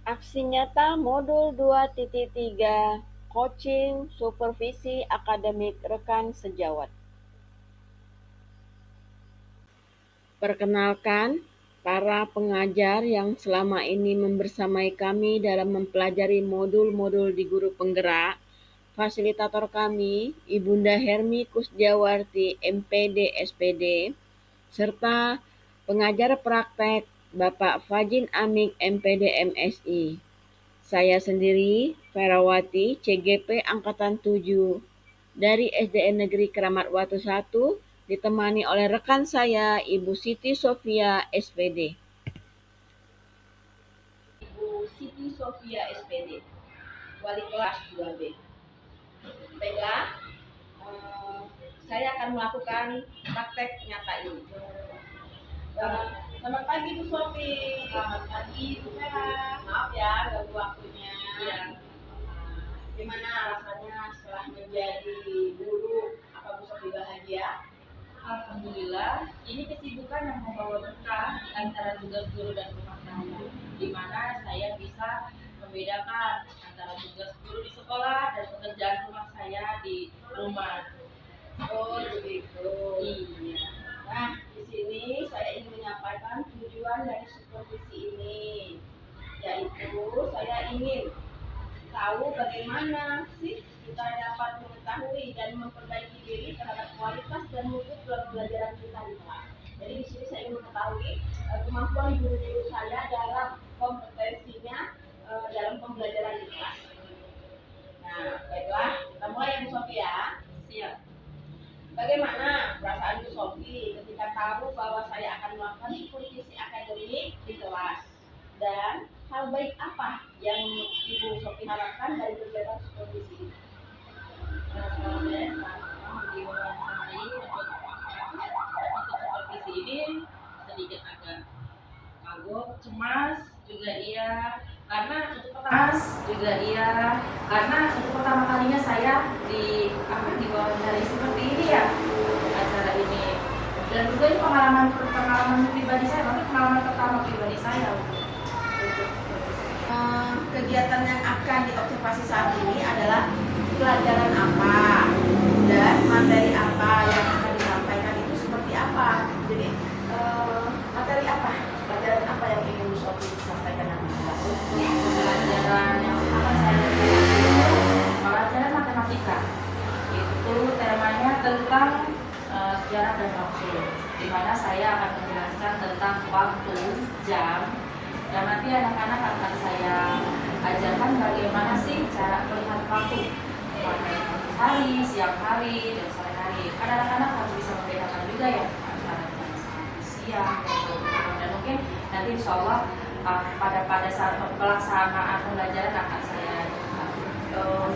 Aksi nyata Modul 2.3 Coaching Supervisi Akademik Rekan Sejawat. Perkenalkan, para pengajar yang selama ini membersamai kami dalam mempelajari modul-modul di Guru Penggerak, fasilitator kami, Ibunda Hermi Kusdiawarti, MPD SPD, serta pengajar praktek Bapak Fajin Amik, MPD MSI. Saya sendiri, Ferawati, CGP Angkatan 7, dari SDN Negeri Keramat Watu 1, ditemani oleh rekan saya, Ibu Siti Sofia, SPD. Ibu Siti Sofia, SPD, Wali Kelas 2B. Baiklah, saya akan melakukan praktek nyata ini. Selamat pagi Bu Sofi. Selamat pagi Bu Vera. Maaf ya ganggu waktunya. Iya. Gimana rasanya setelah menjadi guru? Apa Bu Sofi bahagia? Alhamdulillah, ini kesibukan yang membawa berkah antara tugas guru dan rumah tangga, di mana saya bisa membedakan antara tugas guru di sekolah dan pekerjaan rumah saya di rumah. Oh begitu. Iya. Nah, di sini saya ingin menyampaikan tujuan dari supervisi ini, yaitu saya ingin tahu bagaimana sih kita dapat mengetahui dan memperbaiki diri terhadap kualitas dan mutu pembelajaran kita di kelas. Jadi di sini saya ingin mengetahui kemampuan guru-guru saya dalam kompetensinya dalam pembelajaran di kelas. Nah, baiklah, kita mulai ya Bu Sofi ya. Siap. Bagaimana perasaan Bu Sofi ketika tahu bahwa saya akan melakukan supervisi akademik di kelas? Dan hal baik apa yang Ibu Sofi harapkan dari kegiatan supervisi ini? Kalau saya sangat diwawancarai untuk supervisi ini sedikit agak kagok, cemas juga iya, karena untuk pertama kalinya saya diwawancarai seperti ini ya, acara ini, dan juga ini pengalaman pribadi saya, pengalaman pertama pribadi saya untuk Kegiatan yang akan diobservasi saat ini adalah pelajaran apa dan materi apa yang akan disampaikan itu seperti apa. Jadi materi apa, pelajaran apa yang ingin Bu Sofi sampaikan nanti? pelajaran yang akan saya pelajaran matematika. Itu temanya tentang jarak dan waktu, di mana saya akan menjelaskan tentang waktu, jam, dan nanti anak-anak akan saya ajarkan bagaimana sih cara melihat waktu, pagi hari, siang hari, dan sore hari. Kan anak-anak harus bisa membedakan juga ya antara jam siang dan sore. Dan mungkin nanti insya Allah pada saat pelaksanaan pembelajaran akan saya ajarkan.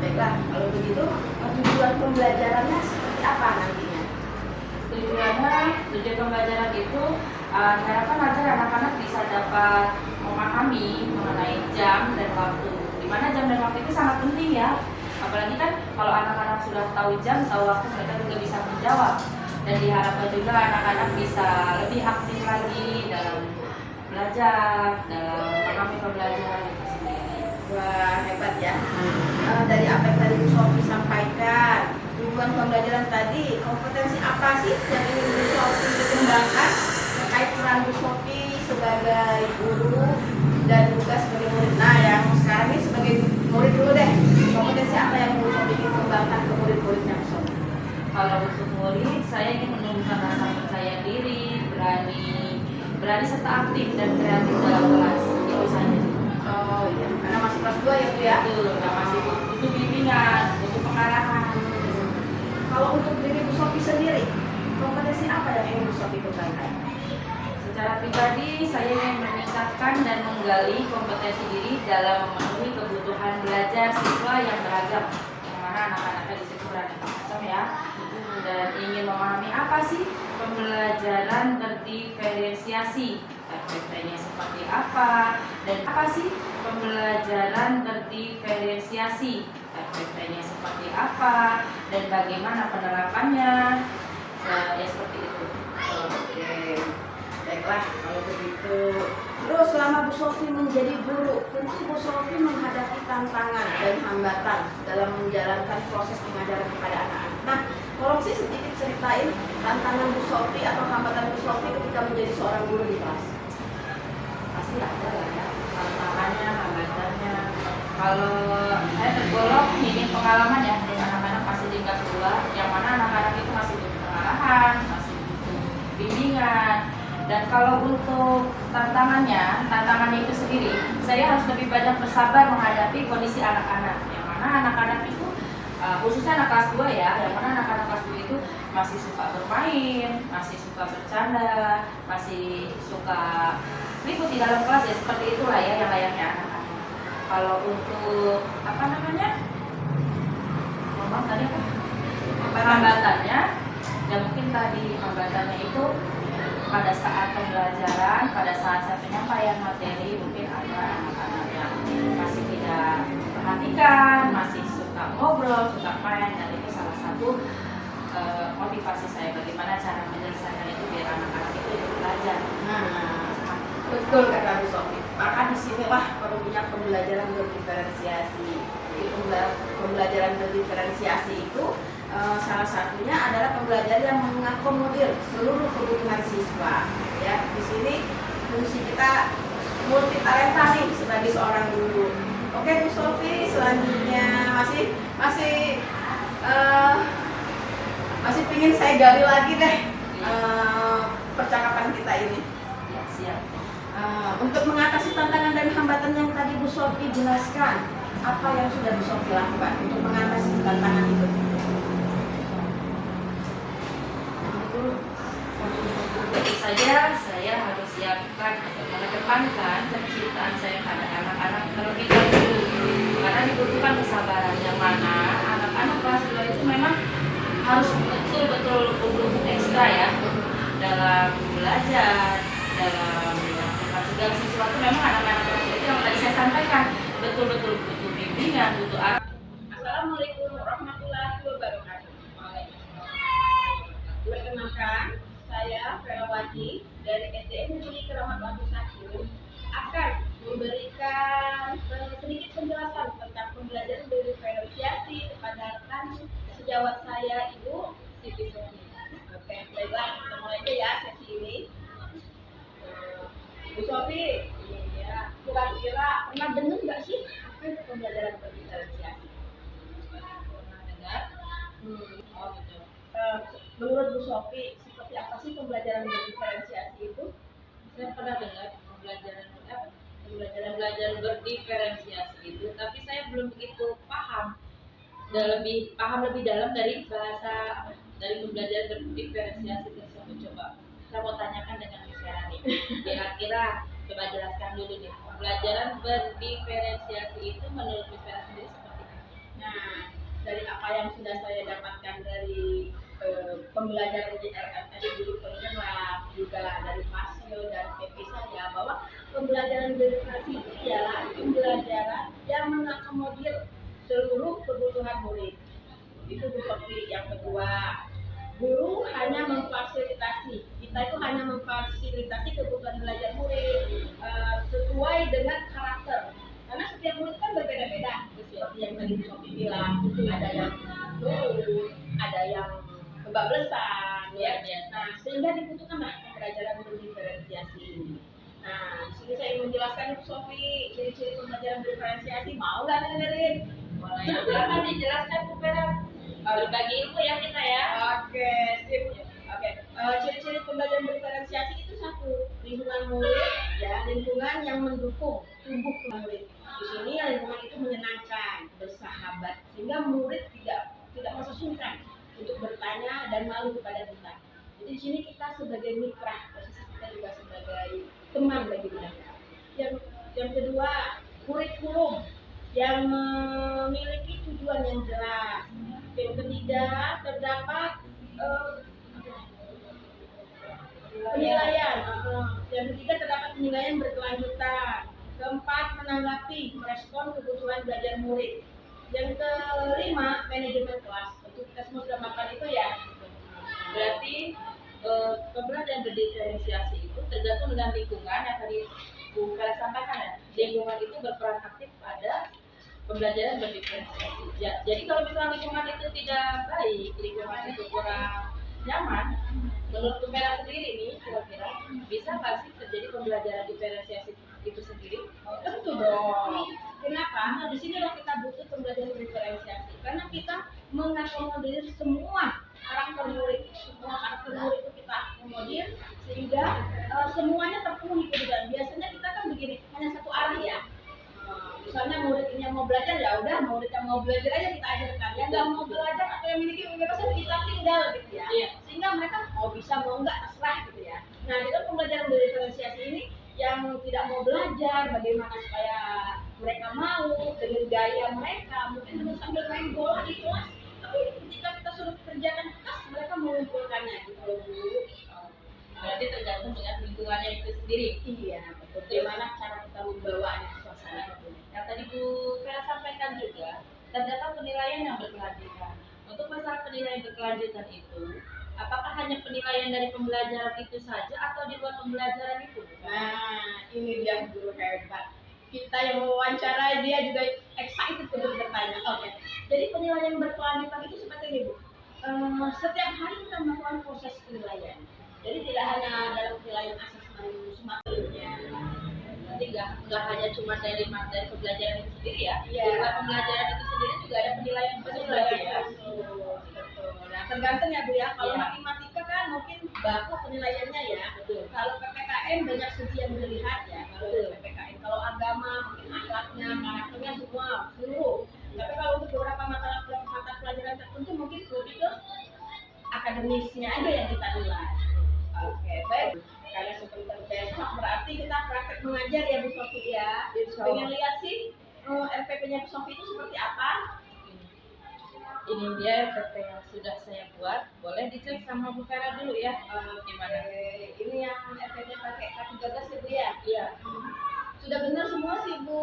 Baiklah, kalau begitu tujuan pembelajarannya seperti apa nantinya? Tujuan pembelajaran itu diharapkan agar anak-anak bisa dapat memahami mengenai jam dan waktu. Di mana jam dan waktu itu sangat penting ya. Apalagi kan kalau anak-anak sudah tahu jam, tahu waktu, mereka juga bisa menjawab. Dan diharapkan juga anak-anak bisa lebih aktif lagi dalam belajar, dalam memahami pembelajaran itu sendiri. Wah, hebat ya. Dari apa yang tadi Bu Sofi sampaikan, tujuan pembelajaran tadi, kompetensi apa sih yang ingin Bu Sofi dikembangkan terkait peran Bu Sofi sebagai guru dan juga sebagai murid. Nah, yang sekarang ini sebagai murid dulu deh, kompetensi apa yang Bu Sofi ingin kembangkan ke murid-muridnya Bu Sofi? Kalau untuk murid, saya ingin menumbuhkan rasa percaya diri, berani serta aktif dan kreatif dalam kelas. Itu saja. Oh iya, karena masih kelas 2 ya Bu ya? Betul, masih butuh bimbingan, butuh pengarahan. Kalau untuk diri Bu Sofi sendiri, kompetensi apa yang ingin Bu Sofi kembangkan? Secara pribadi, saya ingin meningkatkan dan menggali kompetensi diri dalam memenuhi kebutuhan belajar siswa yang beragam, yang mana anak-anaknya di situ beraneka macam ya, dan ingin memahami apa sih pembelajaran berdiferensiasi, FDP-nya seperti apa, dan apa sih pembelajaran berdiferensiasi, FDP-nya seperti apa, dan bagaimana penerapannya, ya seperti itu. Oke. Baiklah, kalau begitu. Terus selama Bu Sofi menjadi guru, tentu Bu Sofi menghadapi tantangan dan hambatan dalam menjalankan proses pengajaran kepada anak-anak. Nah, tolong sih sedikit ceritain tantangan Bu Sofi atau hambatan Bu Sofi ketika menjadi seorang guru di kelas. Pasti ada lah ya tantangannya, hambatannya. Kalau saya tergolong minim pengalaman ya dengan anak-anak masih di kelas 2, yang mana anak-anak itu masih butuh pengarahan, masih butuh bimbingan. Dan kalau untuk tantangannya itu sendiri, saya harus lebih banyak bersabar menghadapi kondisi anak-anak. Yang mana anak-anak itu, khususnya anak kelas 2 ya, yang mana anak-anak kelas 2 itu masih suka bermain, masih suka bercanda, masih suka ribut di dalam kelas ya, seperti itulah ya yang layaknya anak-anak. Kalau untuk ngomong tadi apa? Hambatannya, ya mungkin tadi hambatannya itu pada saat pembelajaran, pada saat saya penyampaian materi, mungkin ada anak-anak yang masih tidak perhatikan, masih suka ngobrol, suka main, dan itu salah satu motivasi saya bagaimana cara menyelesaikan itu biar anak-anak itu ikut belajar. Nah, betul kata Bu Sofi. Maka disinilah perlunya pembelajaran berdiferensiasi. Jadi pembelajaran berdiferensiasi itu salah satunya adalah pembelajaran yang mengakomodir seluruh kebutuhan siswa. Ya, di sini fungsi kita multi talenta nih sebagai seorang guru. Oke Bu Sofi, selanjutnya masih pingin saya gali lagi deh percakapan kita ini. Ya, siap. Untuk mengatasi tantangan dan hambatan yang tadi Bu Sofi jelaskan, apa yang sudah Bu Sofi lakukan untuk mengatasi tantangan itu? Tentu saja saya harus siapkan atau mengedepankan kecintaan saya pada anak-anak terlebih dahulu, karena dibutuhkan kesabaran, yang mana anak-anak kelas 2 itu memang harus betul-betul butuh ekstra ya dalam belajar, dalam melakukan segala sesuatu. Memang anak-anak kelas 2 itu yang tadi saya sampaikan betul-betul butuh bimbingan, butuh arah. Assalamualaikum warahmatullahi wabarakatuh. Perkenalkan, saya Ferawati dari SDN Negeri Keramat Batu 1 akan memberikan sedikit penjelasan tentang pembelajaran berdiferensiasi kepada rekan sejawat saya, Ibu Siti Sofi. Oke, baiklah, kita mulai aja ya sesi ini. Bu Sofi, ya, kira-kira pernah dengar nggak sih apa itu pembelajaran berdiferensiasi? Pernah dengar? Oh gitu. Menurut Bu Sofi, seperti apa sih pembelajaran berdiferensiasi itu? Saya pernah dengar pembelajaran berdiferensiasi itu, tapi saya belum begitu paham. Lebih dalam dari bahasa dari pembelajaran berdiferensiasi tersebut. Coba saya mau tanyakan dengan Miss Vera nih. Kira-kira coba jelaskan dulu nih, pembelajaran berdiferensiasi itu menurut Miss Vera sendiri seperti apa? Nah, dari apa yang sudah saya dapatkan dari pembelajaran di RF tadi guru penggerak, juga dari Pasio dan PP saya, bahwa pembelajaran berdiferensiasi itu ialah pembelajaran yang mengakomodir seluruh kebutuhan murid. Itu Bu Sofi. Yang kedua, guru hanya memfasilitasi, kita itu hanya memfasilitasi kebutuhan belajar murid sesuai dengan karakter, karena setiap murid kan berbeda-beda. Seperti yang tadi Bu Sofi bilang, ada yang turun, ada yang kebablasan, ya. Nah, sehingga dibutuhkanlah pembelajaran berdiferensiasi ini. Nah, di sini saya ingin menjelaskan Bu Sofi ciri-ciri pembelajaran berdiferensiasi. Mau nggak dengerin? Boleh. Silakan dijelaskan Bu Vera. Berbagi ilmu ya kita ya. Oke, sip. Oke, ciri-ciri pembelajaran berdiferensiasi itu satu, lingkungan murid, ya, lingkungan yang mendukung tumbuh murid. Di sini lingkungan itu menyenangkan, bersahabat, sehingga murid tidak merasa sungkan untuk bertanya dan malu kepada kita. Jadi di sini kita sebagai mitra, posisi kita juga sebagai teman bagi mereka. Yang kedua, kurikulum yang memiliki tujuan yang jelas. Yang ketiga, terdapat penilaian. Yang ketiga, terdapat penilaian berkelanjutan. Keempat, menanggapi, merespon kebutuhan belajar murid. Yang kelima, manajemen kelas. Tentu kita semua sudah makan itu ya. Berarti Pembelajaran berdiferensiasi itu tergantung dengan lingkungan yang tadi Bu Kala sampaikan ya. Lingkungan itu berperan aktif pada pembelajaran berdiferensiasi. Jadi kalau misalnya lingkungan itu tidak baik, lingkungan itu kurang nyaman, menurut Bu Kala sendiri nih kira-kira bisa nggak sih terjadi pembelajaran diferensiasi itu sendiri? Tentu dong. Kenapa? Nah, di sini loh kita butuh pembelajaran diferensiasi karena kita mengakomodir semua karakter murid, semua karakter murid itu kita akomodir sehingga semuanya terpenuhi kebutuhan. Biasanya kita kan begini, hanya satu arah ya. Misalnya murid ini yang mau belajar ya udah, murid yang mau belajar aja kita ajarkan. Yang nggak mau belajar atau yang memiliki kebebasan kita tinggal gitu ya. Iya. Sehingga mereka mau bisa mau enggak terserah gitu ya. Nah, dengan pembelajaran diferensiasi ini yang tidak mau belajar bagaimana supaya mereka mau dengan gaya mereka mungkin terus sambil main bola di kelas tapi ketika kita suruh kerjakan tugas mereka mengumpulkannya gitu loh Bu. Berarti tergantung dengan lingkungannya itu sendiri. Iya betul. Bagaimana cara kita membawanya suasana itu. Yang tadi Bu Vera sampaikan juga terdapat penilaian yang berkelanjutan. Untuk masalah penilaian berkelanjutan itu, apakah hanya penilaian dari pembelajaran itu saja atau di luar pembelajaran itu? Nah ini dia guru hebat. Kita yang mewawancarai dia juga excited untuk bertanya. Oke. Jadi penilaian berkelanjutan itu seperti ini Bu. Setiap hari kita melakukan proses penilaian. Jadi tidak hanya dalam penilaian asesmen sematernya. Berarti nggak hanya cuma dari materi pembelajaran itu sendiri ya? Iya. Di luar pembelajaran itu sendiri juga ada penilaian Penilaian ya? betul. Nah tergantung ya Bu ya. Kalau Iya. matematika kan mungkin baku penilaiannya ya. Betul. Kalau PPKN banyak segi yang dilihat ya. Betul. Kalau PPKN kalau agama mungkin akhlaknya, karakternya semua seluruh. Tapi kalau untuk beberapa mata pelajaran tertentu mungkin lebih ke akademisnya aja yang kita nilai. Oke, baik. Karena sebentar besok berarti kita praktek mengajar ya Bu Sofi ya. Pengen lihat sih RPP-nya Bu Sofi itu seperti apa? Ini dia RPP yang sudah saya buat. Boleh dicek sama Bu Vera dulu ya. Gimana? Ini yang RPP pakai K13 ya Bu ya? Iya. Sudah benar semua sih Bu.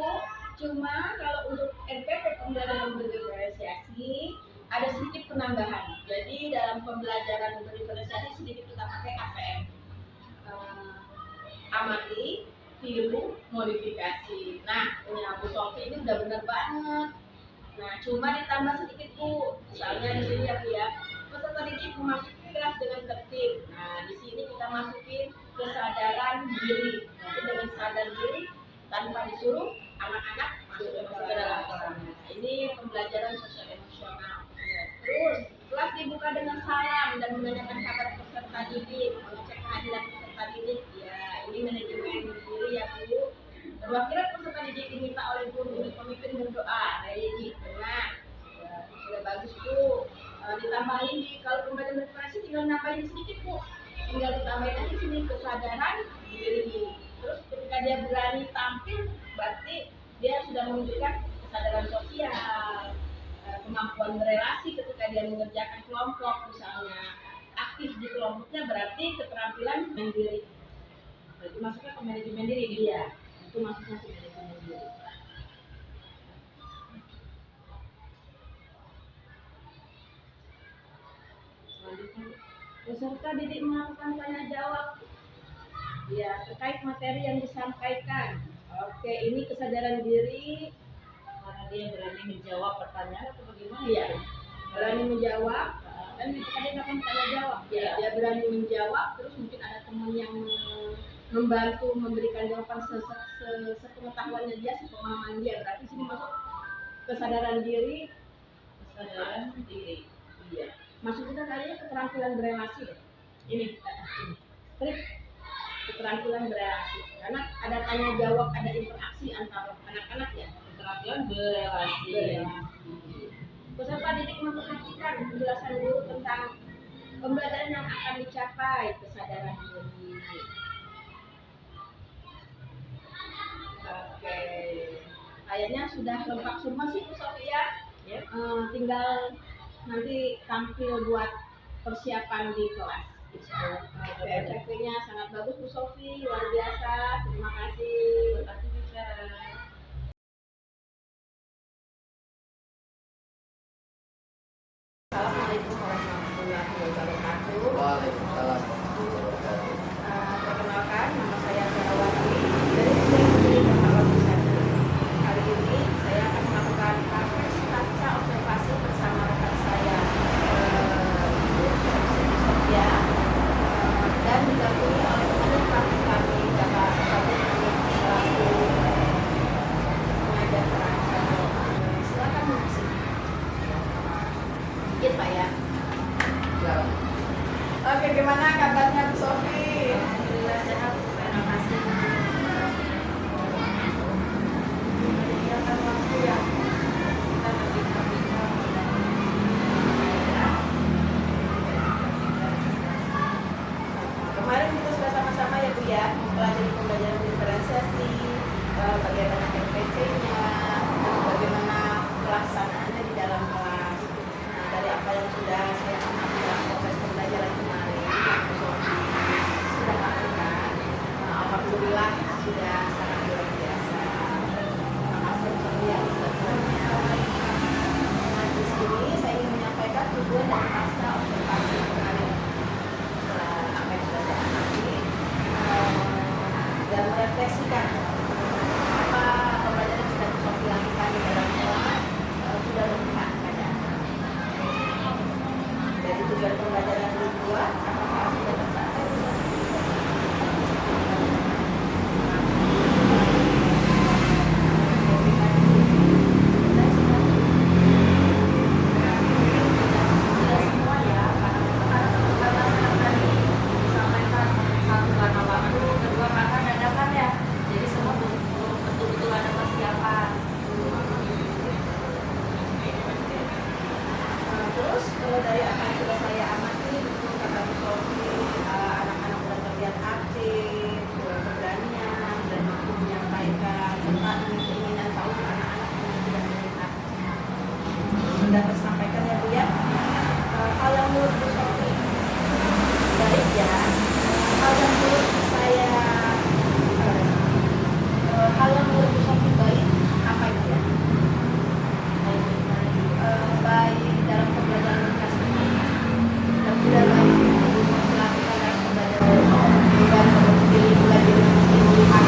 Cuma kalau untuk RPP pembelajaran berdiferensiasi ada sedikit penambahan. Jadi dalam pembelajaran berdiferensiasi sedikit kita pakai APM. Amati, tiru, modifikasi. Nah, punya Bu Sofi ini udah benar banget. Nah, cuma ditambah sedikit Bu. Misalnya di sini ya Bu ya. Peserta didik memasuki kelas dengan tertib. Nah, di sini kita masukin kesadaran diri. Nanti dengan sadar diri tanpa disuruh anak-anak masuk ke dalam kelas. Ini pembelajaran sosial emosional. Terus kelas dibuka dengan salam dan menanyakan kabar peserta didik, mengecek kehadiran peserta didik. Ya, ini manajemen diri ya Bu. Perwakilan peserta didik diminta oleh guru pemimpin berdoa. Nah, ini benar. Ya, sudah bagus Bu. Ditambahin di kalau pembelajaran berfungsi tinggal nambahin sedikit Bu. Tinggal ditambahin aja sini kesadaran diri. Terus ketika dia berani tampil, berarti dia sudah menunjukkan kesadaran sosial, kemampuan berelasi ketika dia mengerjakan kelompok misalnya. Aktif di kelompoknya berarti keterampilan mandiri. Berarti masuknya ke manajemen diri nih. Iya, itu masuknya ke manajemen diri. Selanjutnya, peserta didik melakukan tanya jawab ya terkait materi yang disampaikan. Oke, ini kesadaran diri Karena dia berani menjawab pertanyaan atau bagaimana? ya, berani menjawab dan ketika dia akan tanya jawab ya, dia berani menjawab terus mungkin ada teman yang membantu memberikan jawaban sepengetahuannya dia, sepemahaman dia. Berarti sini masuk kesadaran diri, Kesadaran diri. iya. Masuk kita kayaknya keterampilan berelasi deh. Ini trik keterampilan berelasi. Karena ada tanya jawab, ada interaksi antara anak-anak ya. Keterampilan berelasi. Peserta didik memperhatikan penjelasan guru tentang pembelajaran yang akan dicapai, kesadaran diri. Oke, kayaknya sudah lengkap semua sih Bu Sofi ya. Ya. Tinggal nanti tampil buat persiapan di kelas. Oke, RPP-nya sangat bagus Bu Sofi, luar biasa. Terima kasih. Terima kasih bisa. Assalamualaikum warahmatullahi wabarakatuh. Waalaikumsalam. bagaimana MPC-nya, terus bagaimana pelaksanaannya di dalam kelas. Nah, dari apa yang sudah saya amati dalam proses pembelajaran kemarin, yang Bu Sofi sudah lakukan, alhamdulillah sudah sangat luar biasa. Terima kasih Bu Sofi yang sebetulnya. Nah, di sini saya ingin menyampaikan tujuan dan pasca observasi kemarin setelah apa yang sudah saya amati, dan merefleksikan apa pembelajaran yang sudah Bu Sofi lakukan di dalam kelas sudah berpihak pada anak. Dari tujuan pembelajaran yang dibuat, apakah sudah tercapai? Tidak semua ya, karena saya tadi disampaikan, satu karena waktu, kedua karena dadakan ya, jadi semua belum betul-betul ada persiapan. Terus kalau dari apa yang sudah saya amati, betul kata Bu Sofi, anak-anak sudah terlihat aktif, keberanian, dan mampu menyampaikan serta keinginan tahu anak-anak yang sudah melihat. Sudah tersampaikan ya Bu ya. Hal yang menurut Bu Sofi baik ya. Hal yang menurut saya hal yang menurut Bu Sofi baik apa itu ya? Baik dalam pembelajaran kelas ini dan sudah baik Bu Sofi lakukan dalam pembelajaran dan melihat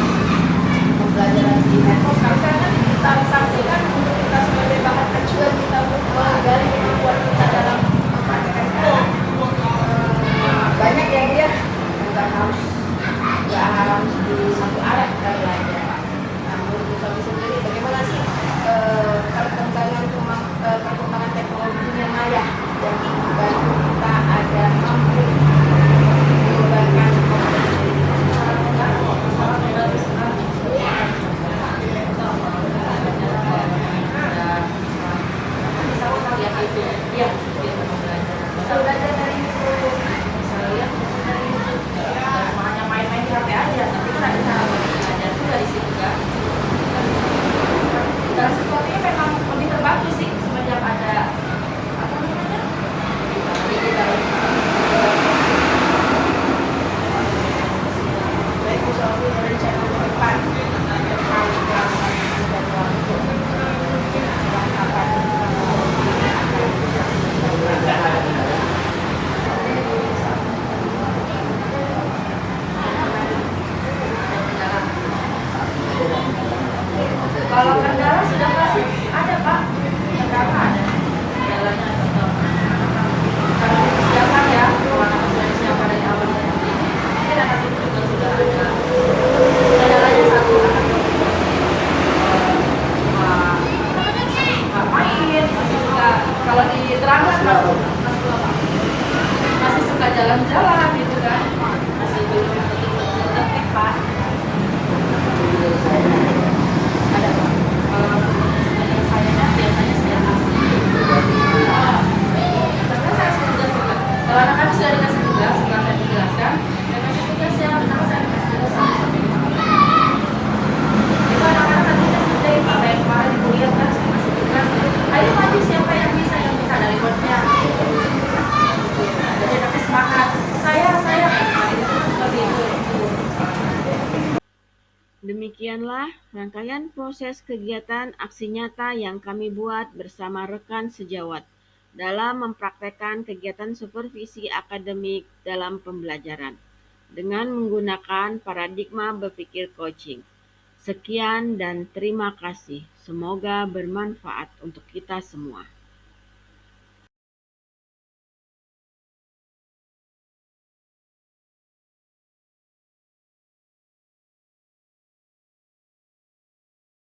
pembelajaran di medsos karena kita saksikan untuk kita sebagai bahan acuan kita untuk menggali kemampuan kita dalam mempraktekkan banyak ya dia nggak harus di satu arah kita belajar. Nah, menurut Bu Sofi sendiri bagaimana sih perkembangan teknologi dunia maya yang membantu kita agar mampu mengembangkan kompetensi Iya, bisa belajar dari YouTube, bisa lihat dari YouTube, dan semuanya main-main di HP aja, tapi kan ada cara belajar juga di situ kan. Dan sepertinya memang lebih terbantu sih semenjak ada apa namanya digital. baik Bu Sofi dari channel ke depan dan waktu yang akan Kalau kendala sudah pasti ada Pak, kendala ada, kendalanya tetap. Kalau disiapkan ya, kalau anak sudah disiapkan dari awal seperti ini, mungkin anak itu juga sudah ada. Kendalanya satu anak cuma suka main, masih suka kalau di terangkan masih suka jalan-jalan gitu kan, masih belum betul-betul tertib Pak. Ada Pak. Kalau sebenarnya saya biasanya saya kasih karena saya sudah suka. Kalau anak-anak sudah dikasih tugas, setelah saya menjelaskan, saya kasih tugas ya, pertama saya kasih tugas sampai 5 menit. Itu anak-anak nanti saya kerjain Pak, kayak kemarin di kuliah kan saya kasih tugas. Ayo maju siapa yang bisa dari bosnya. Jadi nanti semangat. Saya itu seperti itu. Demikianlah rangkaian proses kegiatan aksi nyata yang kami buat bersama rekan sejawat dalam mempraktekkan kegiatan supervisi akademik dalam pembelajaran dengan menggunakan paradigma berpikir coaching. Sekian dan terima kasih. Semoga bermanfaat untuk kita semua.